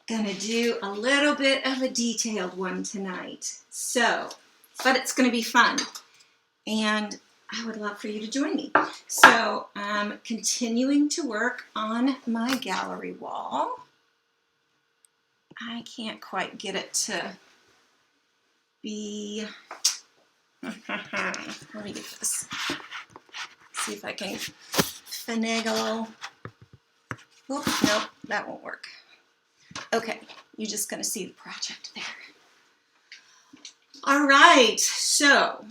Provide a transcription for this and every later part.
gonna do a little bit of a detailed one tonight. So, but it's gonna be fun. And I would love for you to join me. So I'm continuing to work on my gallery wall. I can't quite get it to be, let me get this. See if I can finagle. Oop, nope, that won't work. Okay, you're just gonna see the project there. All right, so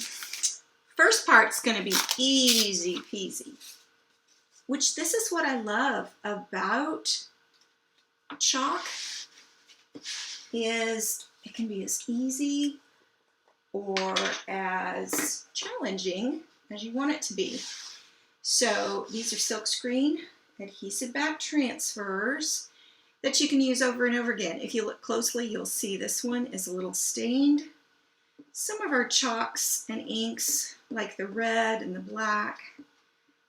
first part's gonna be easy peasy, which this is what I love about chalk, is it can be as easy or as challenging as you want it to be. So these are silkscreen adhesive back transfers that you can use over and over again. If you look closely, you'll see this one is a little stained. Some of our chalks and inks, like the red and the black,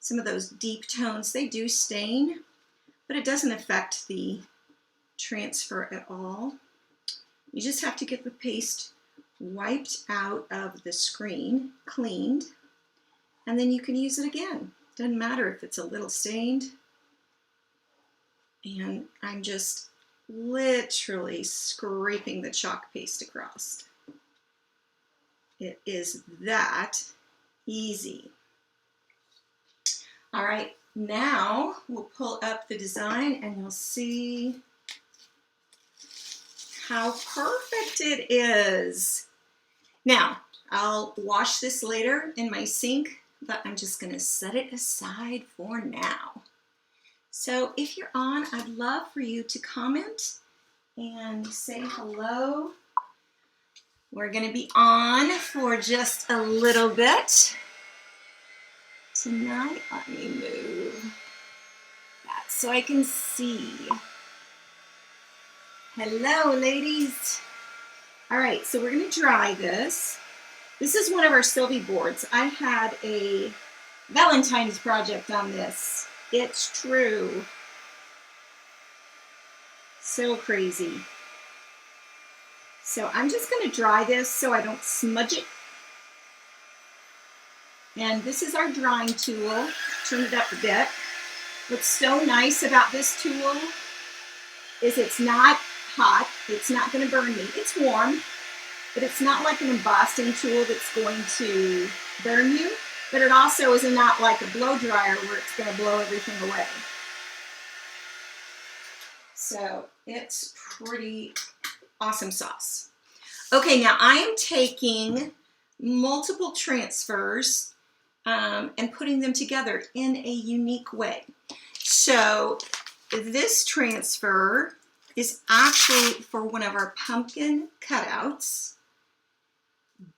some of those deep tones, they do stain, but it doesn't affect the transfer at all. You just have to get the paste wiped out of the screen, cleaned, and then you can use it again. Doesn't matter if it's a little stained. And I'm just literally scraping the chalk paste across. It is that easy. All right, now we'll pull up the design and you'll see how perfect it is. Now, I'll wash this later in my sink, but I'm just gonna set it aside for now. So if you're on, I'd love for you to comment and say hello. We're gonna be on for just a little bit tonight. Let me move that so I can see. Hello, ladies. All right, so we're gonna dry this. This is one of our Sylvie boards. I had a Valentine's project on this. It's true. So crazy. So I'm just gonna dry this so I don't smudge it. And this is our drying tool. Turn it up a bit. What's so nice about this tool is it's not hot. It's not gonna burn me. It's warm, but it's not like an embossing tool that's going to burn you. But it also is not like a blow dryer where it's gonna blow everything away. So it's pretty awesome sauce. Okay, now I am taking multiple transfers and putting them together in a unique way. So this transfer is actually for one of our pumpkin cutouts,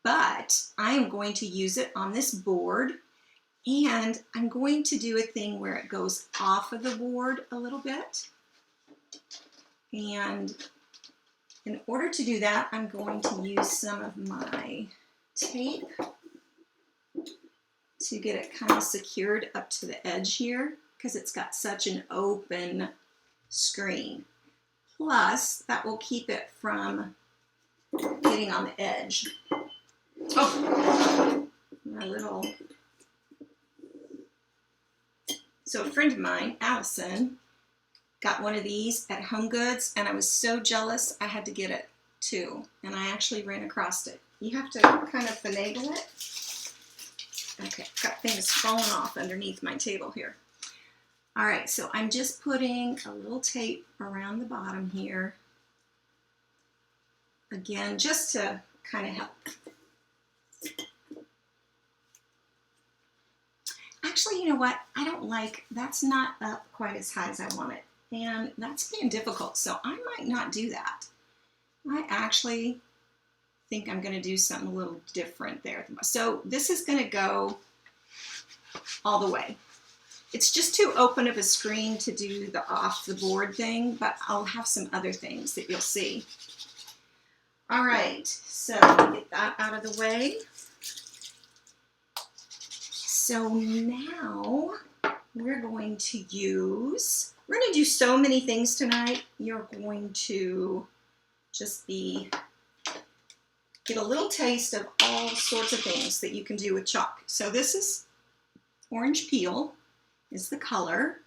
but I am going to use it on this board, and I'm going to do a thing where it goes off of the board a little bit. And in order to do that, I'm going to use some of my tape to get it kind of secured up to the edge here, because it's got such an open screen. Plus, that will keep it from getting on the edge. Oh, my little... So a friend of mine, Allison, got one of these at Home Goods, and I was so jealous I had to get it too. And I actually ran across it. You have to kind of finagle it. Okay, got things falling off underneath my table here. All right, so I'm just putting a little tape around the bottom here. Again, just to kind of help. Actually, you know what? I don't like, that's not up quite as high as I want it. And that's being difficult, so I might not do that. I actually think I'm gonna do something a little different there. So this is gonna go all the way. It's just too open of a screen to do the off the board thing, but I'll have some other things that you'll see. All right, so get that out of the way. So now we're going to use, we're going to do so many things tonight. You're going to just get a little taste of all sorts of things that you can do with chalk. So this is orange peel, is the color.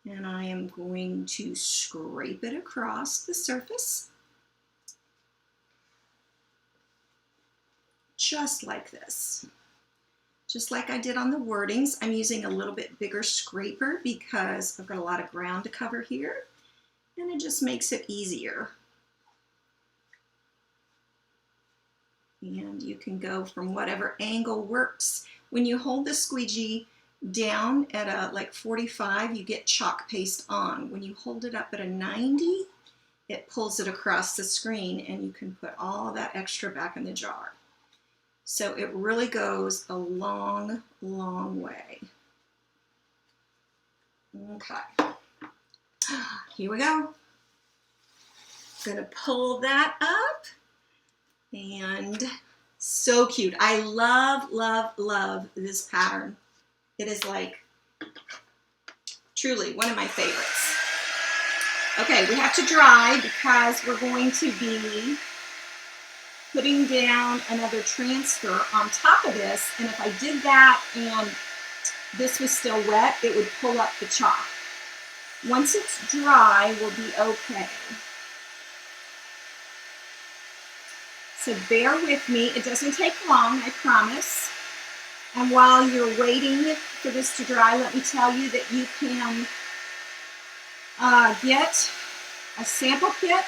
And I am going to scrape it across the surface. Just like this. Just like I did on the wordings, I'm using a little bit bigger scraper because I've got a lot of ground to cover here, and it just makes it easier. And you can go from whatever angle works. When you hold the squeegee down at a like 45, you get chalk paste on. When you hold it up at a 90, it pulls it across the screen and you can put all that extra back in the jar. So it really goes a long, long way. Okay, here we go. Gonna pull that up, and so cute. I love, love, love this pattern. It is like truly one of my favorites. Okay, we have to dry because we're going to be putting down another transfer on top of this, and if I did that and this was still wet, it would pull up the chalk. Once it's dry, we'll be okay. So bear with me. It doesn't take long, I promise. And while you're waiting for this to dry, let me tell you that you can get a sample kit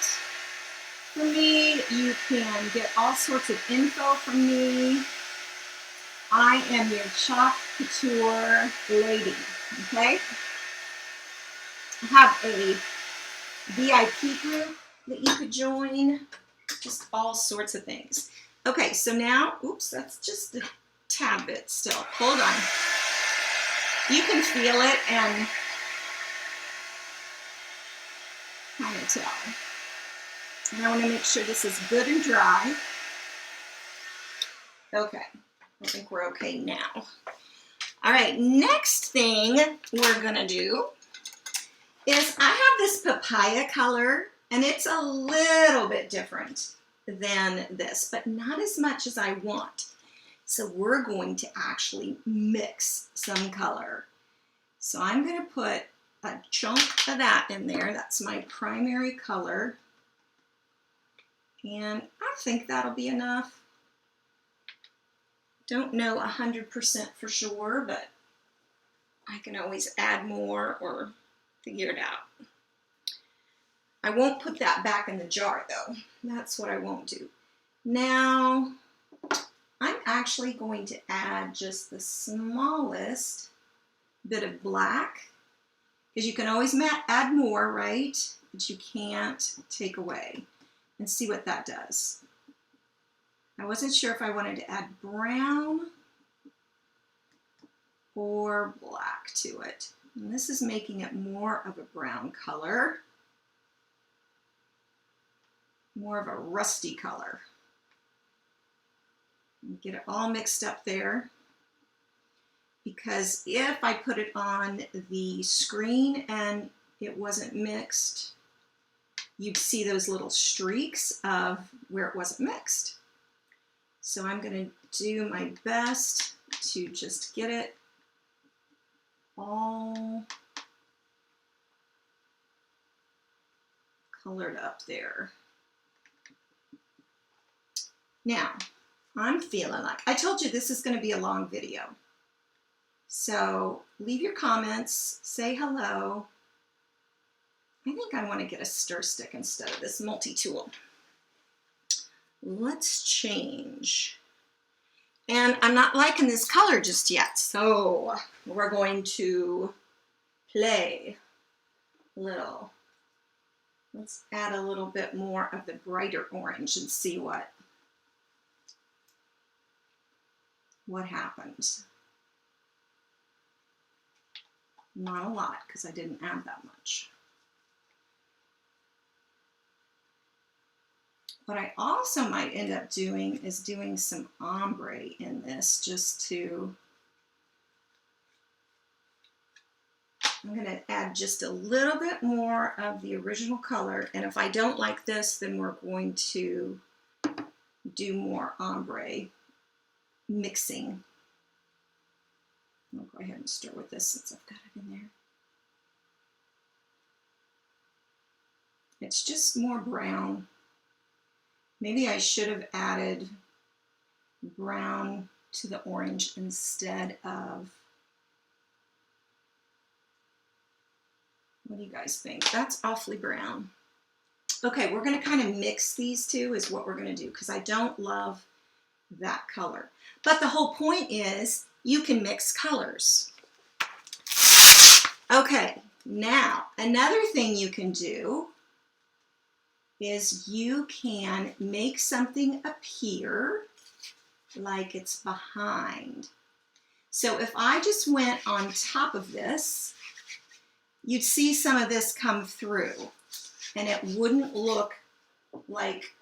from me. You can get all sorts of info from me. I am your Chalk Couture lady, okay? I have a VIP group that you could join, just all sorts of things. Okay, so now, oops, that's just a tad bit still. Hold on. You can feel it and kind of tell. And I want to make sure this is good and dry. Okay, I think we're okay now. All right, next thing we're gonna do is I have this papaya color, and it's a little bit different than this, but not as much as I want. So we're going to actually mix some color. So I'm gonna put a chunk of that in there. That's my primary color. And I think that'll be enough. Don't know 100% for sure, but I can always add more or figure it out. I won't put that back in the jar though. That's what I won't do. Now, I'm actually going to add just the smallest bit of black, because you can always add more, right? But you can't take away. And see what that does. I wasn't sure if I wanted to add brown or black to it. And this is making it more of a brown color, more of a rusty color. Get it all mixed up there, because if I put it on the screen and it wasn't mixed, you'd see those little streaks of where it wasn't mixed. So I'm going to do my best to just get it all colored up there. Now, I'm feeling like, I told you this is going to be a long video. So leave your comments, say hello. I think I want to get a stir stick instead of this multi-tool. Let's change. And I'm not liking this color just yet, so we're going to play a little. Let's add a little bit more of the brighter orange and see what happens. Not a lot, because I didn't add that much. What I also might end up doing is doing some ombre in this, just to I'm going to add just a little bit more of the original color, and if I don't like this, then we're going to do more ombre mixing. I'll go ahead and start with this since I've got it in there. It's just more brown. Maybe I should have added brown to the orange instead of, what do you guys think? That's awfully brown. Okay, we're going to kind of mix these two is what we're going to do, because I don't love that color. But the whole point is you can mix colors. Okay, now another thing you can do is you can make something appear like it's behind. So if I just went on top of this, you'd see some of this come through, and it wouldn't look like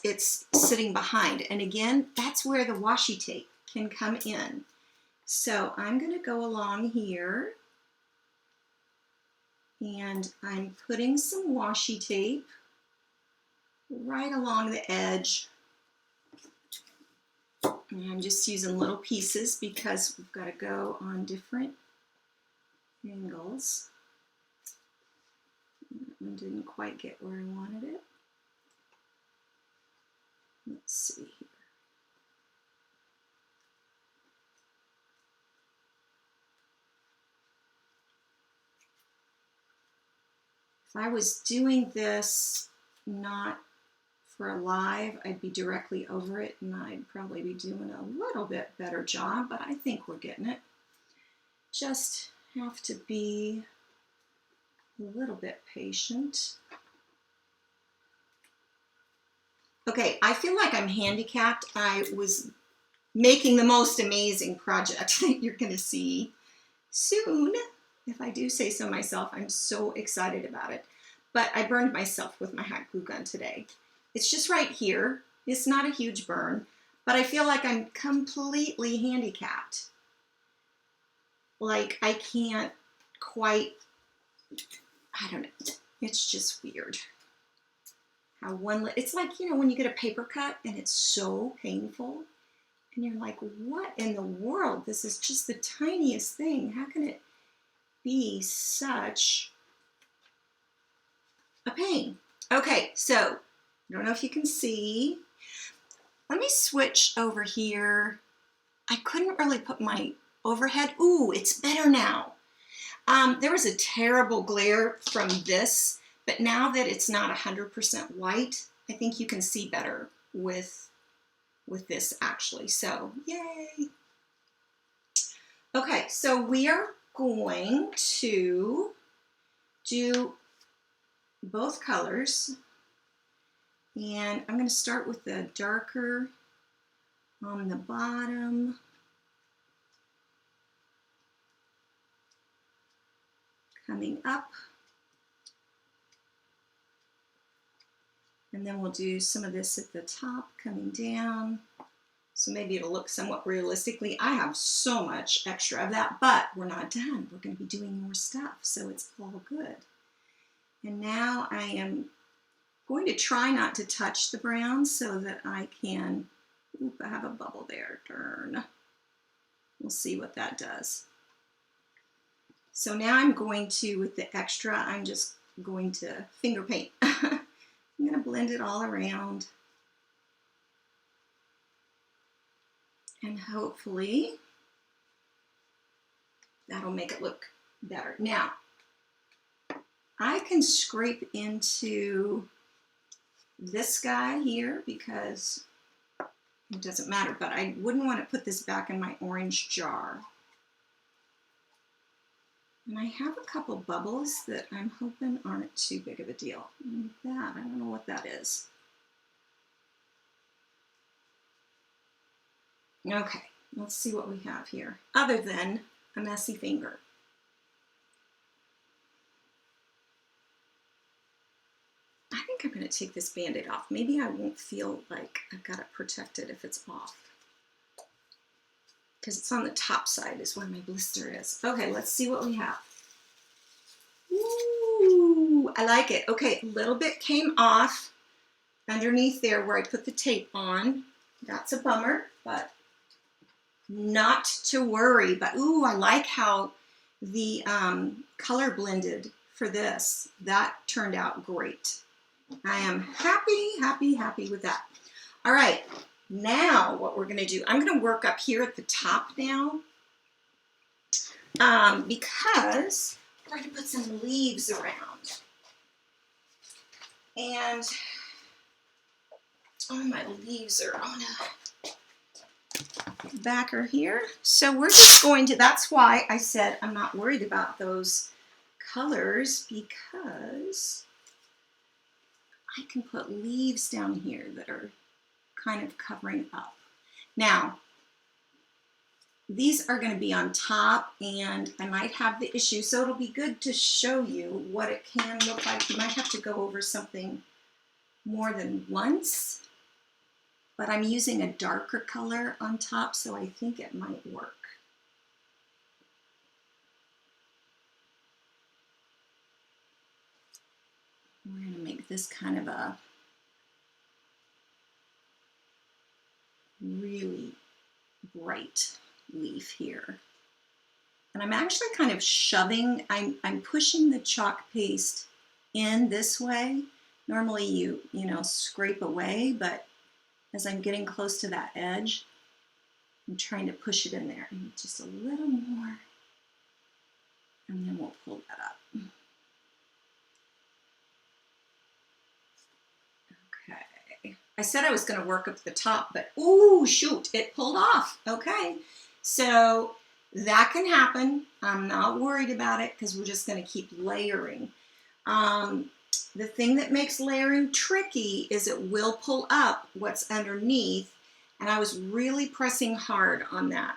it's sitting behind. And again, that's where the washi tape can come in. So I'm going to go along here, and I'm putting some washi tape right along the edge. And I'm just using little pieces because we've got to go on different angles. That one didn't quite get where I wanted it. Let's see here. If I was doing this not for a live, I'd be directly over it and I'd probably be doing a little bit better job, but I think we're getting it. Just have to be a little bit patient. Okay, I feel like I'm handicapped. I was making the most amazing project that you're going to see soon. If I do say so myself, I'm so excited about it. But I burned myself with my hot glue gun today. It's just right here. It's not a huge burn, but I feel like I'm completely handicapped. Like I can't quite, I don't know. It's just weird. How it's like, you know, when you get a paper cut and it's so painful and you're like, what in the world? This is just the tiniest thing. How can it be such a pain? Okay, so I don't know if you can see. Let me switch over here. I couldn't really put my overhead. Ooh, it's better now. There was a terrible glare from this, but now that it's not 100% white, I think you can see better with this actually. So, yay. Okay, so we are going to do both colors, and I'm going to start with the darker on the bottom. Coming up. And then we'll do some of this at the top coming down. So maybe it'll look somewhat realistically. I have so much extra of that, but we're not done. We're going to be doing more stuff, so it's all good. And now I am going to try not to touch the brown so that I can, oop, I have a bubble there, darn. We'll see what that does. So now I'm going to, with the extra, I'm just going to finger paint. I'm going to blend it all around. And hopefully that'll make it look better. Now, I can scrape into this guy here because it doesn't matter, but I wouldn't want to put this back in my orange jar. And I have a couple bubbles that I'm hoping aren't too big of a deal. And that, I don't know what that is. Okay, let's see what we have here, other than a messy finger. I think I'm going to take this Band-Aid off. Maybe I won't feel like I've got it protected if it's off. because it's on the top side is where my blister is. Okay, let's see what we have. Ooh, I like it. Okay, a little bit came off underneath there where I put the tape on. That's a bummer, but not to worry. But ooh, I like how the color blended for this. That turned out great. I am happy, happy, happy with that. All right, now what we're gonna do, I'm gonna work up here at the top now because I'm going to put some leaves around. And, oh, my leaves are on a backer here. So we're just going to, that's why I said I'm not worried about those colors, because I can put leaves down here that are kind of covering up. Now, these are going to be on top, and I might have the issue, so it'll be good to show you what it can look like. You might have to go over something more than once, but I'm using a darker color on top, so I think it might work. We're going to make this kind of a really bright leaf here. And I'm actually kind of shoving, I'm pushing the chalk paste in this way. Normally you know, scrape away, but as I'm getting close to that edge, I'm trying to push it in there. And just a little more, and then we'll pull that up. Okay. I said I was going to work up the top, but ooh, shoot, it pulled off. Okay. So that can happen. I'm not worried about it because we're just going to keep layering. The thing that makes layering tricky is it will pull up what's underneath, and I was really pressing hard on that.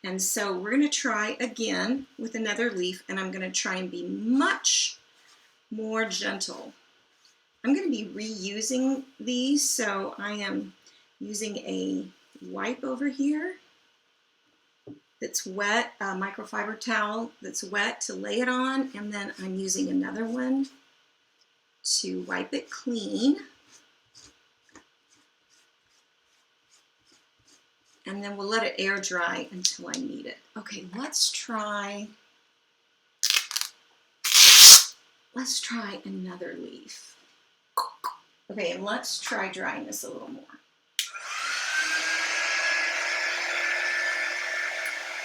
And so we're going to try again with another leaf, and I'm going to try and be much more gentle. I'm going to be reusing these, so I am using a wipe over here that's wet, a microfiber towel that's wet to lay it on, and then I'm using another one to wipe it clean. And then we'll let it air dry until I need it. Okay, let's try another leaf. Okay, and let's try drying this a little more.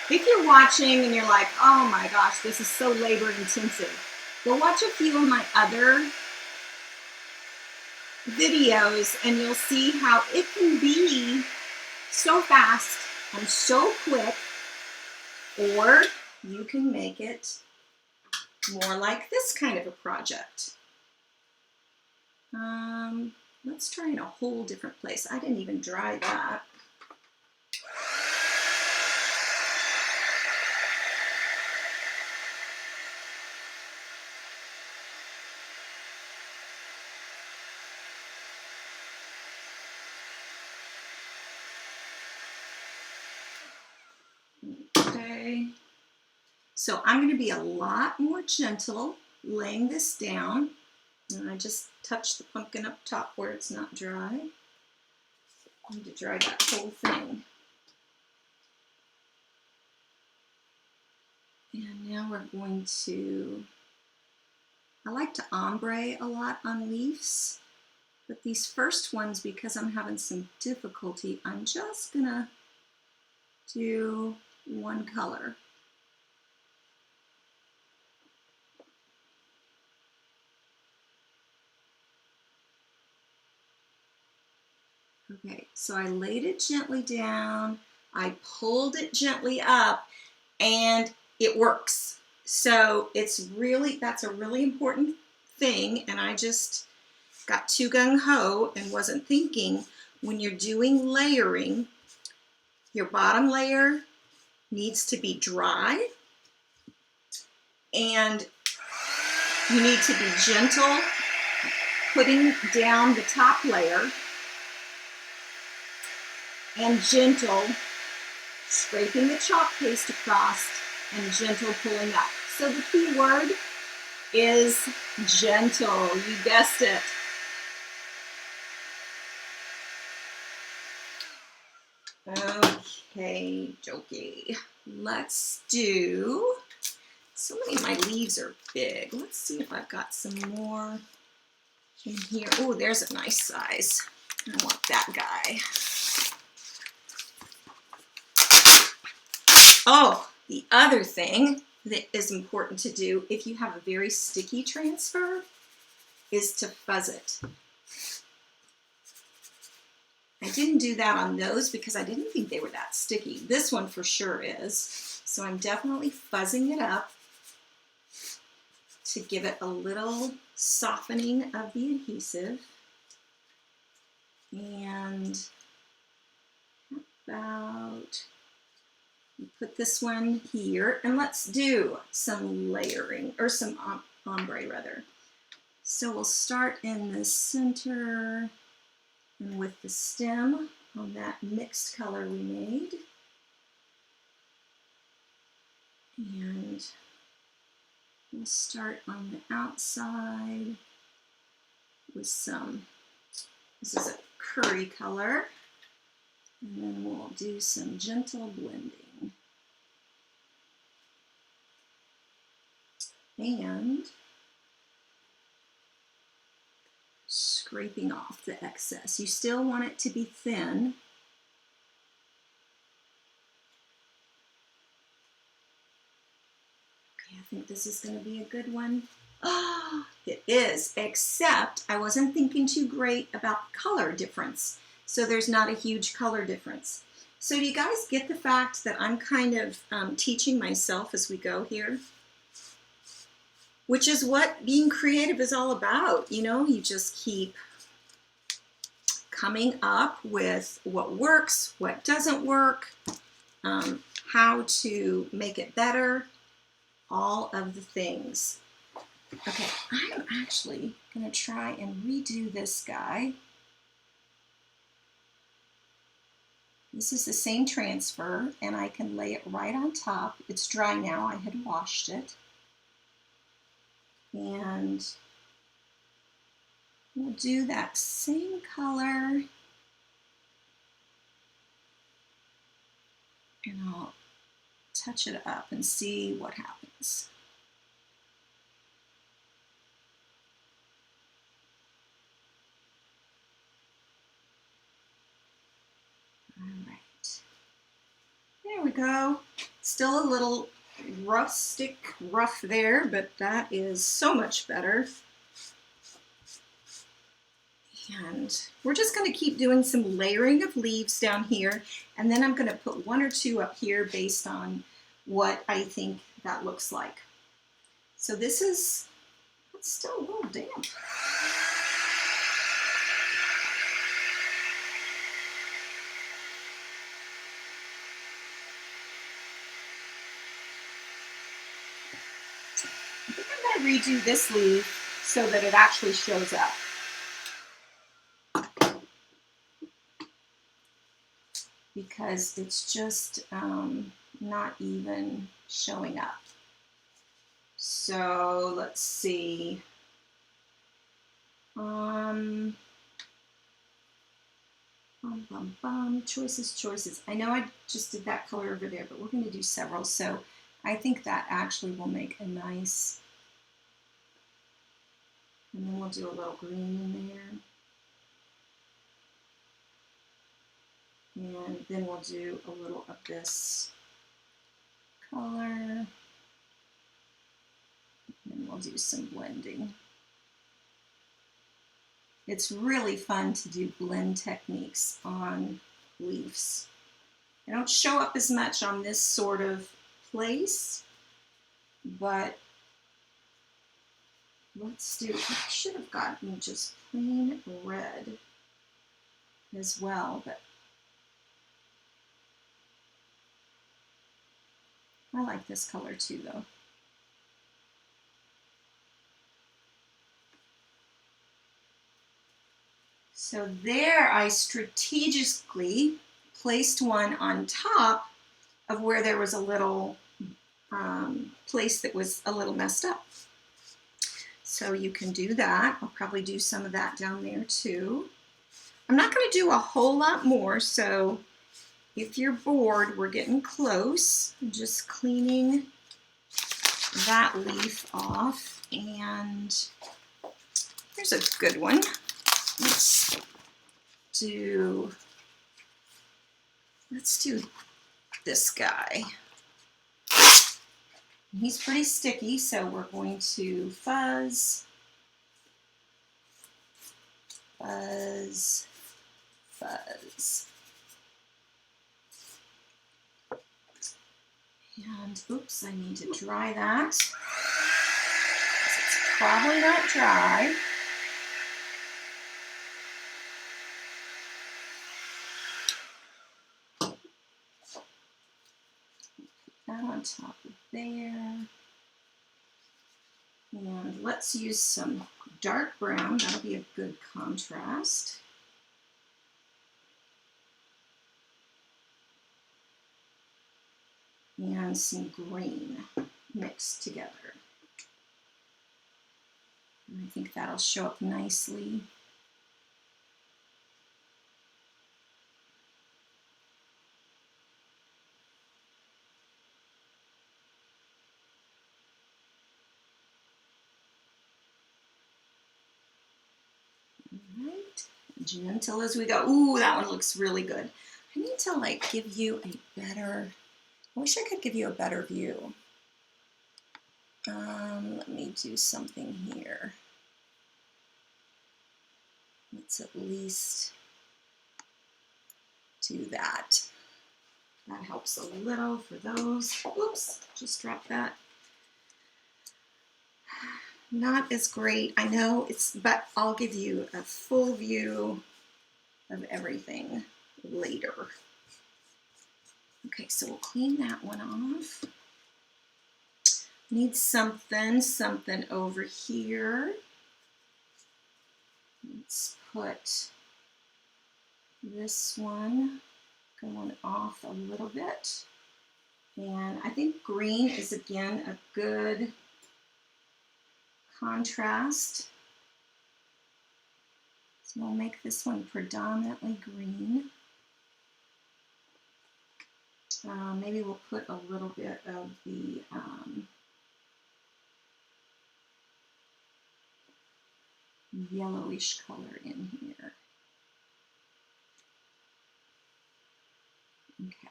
If you're watching and you're like, oh my gosh, this is so labor intensive, go watch a few of my other videos and you'll see how it can be so fast and so quick, or you can make it more like this kind of a project. Let's try in a whole different place. I didn't even dry that. Okay, so I'm going to be a lot more gentle laying this down. And I just touched the pumpkin up top where it's not dry. I need to dry that whole thing. And now we're going to, I like to ombre a lot on leaves, but these first ones, because I'm having some difficulty, I'm just gonna do one color. Okay, so I laid it gently down, I pulled it gently up, and it works. So it's really, that's a really important thing, and I just got too gung-ho and wasn't thinking when you're doing layering, your bottom layer needs to be dry, and you need to be gentle putting down the top layer, and gentle scraping the chalk paste across, and gentle pulling up. So the key word is gentle. You guessed it. Okay, jokey. Let's do, so many of my leaves are big. Let's see if I've got some more in here. Oh, there's a nice size. I want that guy. Oh, the other thing that is important to do if you have a very sticky transfer is to fuzz it. I didn't do that on those because I didn't think they were that sticky. This one for sure is. So I'm definitely fuzzing it up to give it a little softening of the adhesive. And about, put this one here, and let's do some layering, or some ombre rather. So we'll start in the center and with the stem on that mixed color we made. And we'll start on the outside with some, this is a curry color, and then we'll do some gentle blending. And scraping off the excess. You still want it to be thin. Okay, I think this is going to be a good one. Oh, it is, except I wasn't thinking too great about color difference. So there's not a huge color difference. So do you guys get the fact that I'm kind of teaching myself as we go here? Which is what being creative is all about. You know, you just keep coming up with what works, what doesn't work, how to make it better, all of the things. Okay, I'm actually going to try and redo this guy. This is the same transfer, and I can lay it right on top. It's dry now. I had washed it. And we'll do that same color. And I'll touch it up and see what happens. All right. There we go. Still a little rough there, but that is so much better. And we're just going to keep doing some layering of leaves down here, and then I'm going to put one or two up here based on what I think that looks like. So this is, it's still a little damp. I think I'm going to redo this leaf so that it actually shows up. Because it's just not even showing up. So let's see. Choices. I know I just did that color over there, but we're going to do several. So I think that actually will make a nice, and then we'll do a little green in there. And then we'll do a little of this color. And we'll do some blending. It's really fun to do blend techniques on leaves. They don't show up as much on this sort of place, but let's do, I should have gotten just plain red as well, but I like this color too though. So there I strategically placed one on top of where there was a little place that was a little messed up. So you can do that. I'll probably do some of that down there too. I'm not going to do a whole lot more, so if you're bored, we're getting close. I'm just cleaning that leaf off, and here's a good one. Let's do this guy. He's pretty sticky, so we're going to fuzz, fuzz, fuzz. And oops, I need to dry that. It's probably not dry. Put that on top of there. And let's use some dark brown. That'll be a good contrast. And some green mixed together. And I think that'll show up nicely. All right, gentle as we go. Ooh, that one looks really good. I need to like give you a better, I wish I could give you a better view. Let me do something here. Let's at least do that. That helps a little for those. Oops, just dropped that. Not as great, I know it's, but I'll give you a full view of everything later. Okay, so we'll clean that one off. Need something over here. Let's put this one going off a little bit. And I think green is again a good contrast. So we'll make this one predominantly green. Maybe we'll put a little bit of the yellowish color in here. Okay.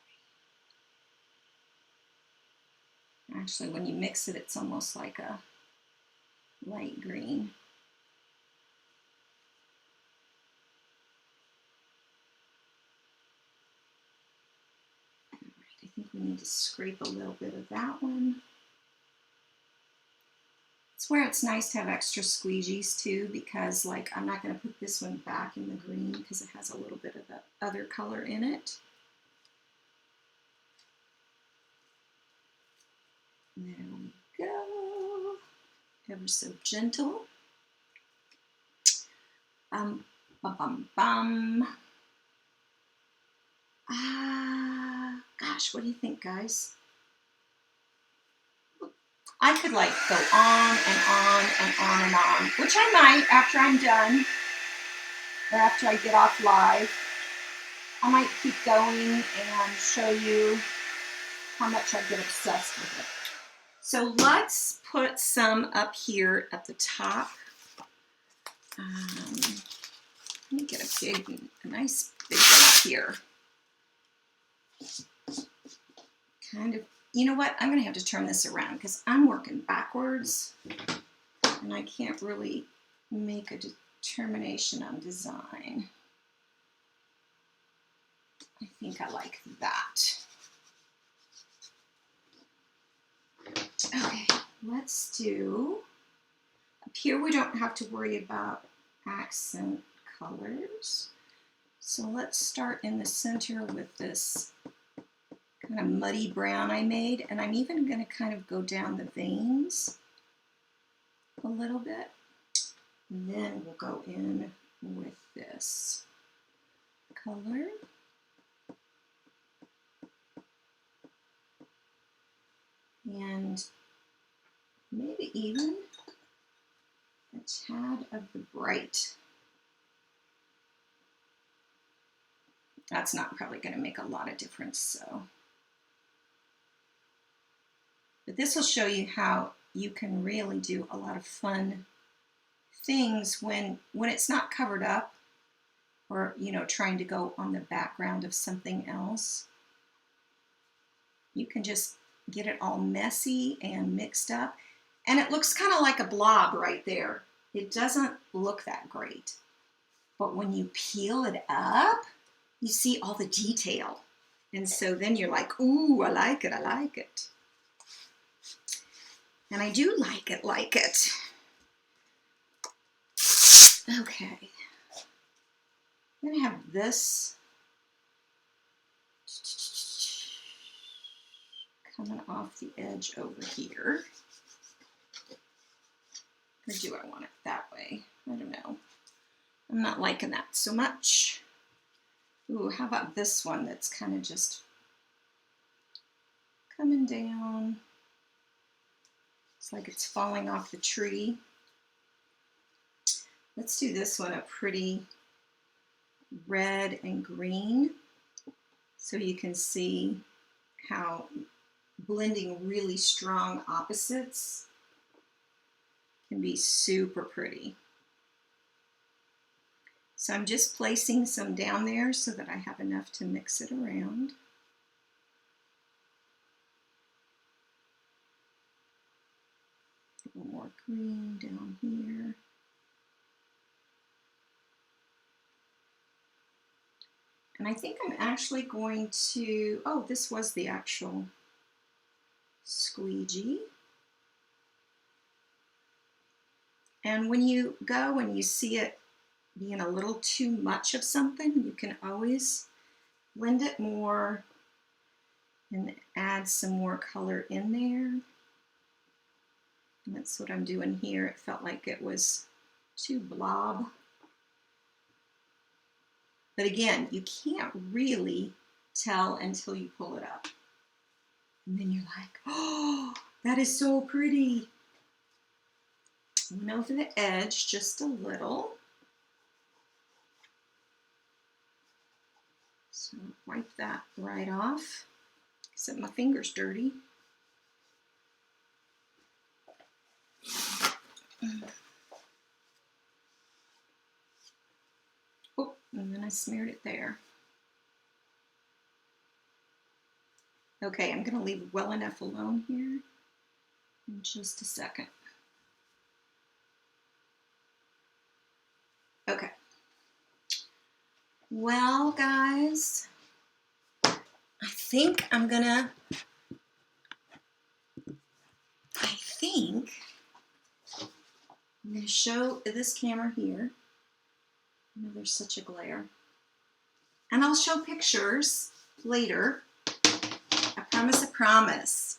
Actually, when you mix it, it's almost like a light green. All right, I think we need to scrape a little bit of that one. It's where it's nice to have extra squeegees too, because like I'm not going to put this one back in the green because it has a little bit of the other color in it. There we go. Ever so gentle. Bum, bum, bum. Gosh, what do you think, guys? I could like go on and on and on and on, which I might after I'm done, or after I get off live. I might keep going and show you how much I get obsessed with it. So let's put some up here at the top. Let me get a nice big one up here. Kind of, you know what? I'm going to have to turn this around because I'm working backwards and I can't really make a determination on design. I think I like that. Okay, let's do, up here we don't have to worry about accent colors. So let's start in the center with this kind of muddy brown I made, and I'm even going to kind of go down the veins a little bit. And then we'll go in with this color. and maybe even a tad of the bright. That's not probably going to make a lot of difference, so. But this will show you how you can really do a lot of fun things when it's not covered up, or, you know, trying to go on the background of something else. You can just get it all messy and mixed up, and it looks kind of like a blob right there. It doesn't look that great, but when you peel it up, you see all the detail, and so then you're like, ooh, I like it, I like it. And I do like it, Okay, I'm gonna have this coming off the edge over here. Or do I want it that way? I don't know. I'm not liking that so much. Ooh, how about this one that's kind of just coming down. It's like it's falling off the tree. Let's do this one a pretty red and green, so you can see how blending really strong opposites can be super pretty. So I'm just placing some down there so that I have enough to mix it around. A little more green down here. And I think I'm actually going to, oh, this was the actual squeegee. And when you go and you see it being a little too much of something, you can always blend it more and add some more color in there. And that's what I'm doing here. It felt like it was too blob. But again, you can't really tell until you pull it up. And then you're like, oh, that is so pretty. Went over the edge just a little. So wipe that right off, except my finger's dirty. Oh, and then I smeared it there. Okay, I'm gonna leave well enough alone here in just a second. Okay. Well, guys, I think I'm gonna show this camera here. I know there's such a glare. And I'll show pictures later. I promise, I promise.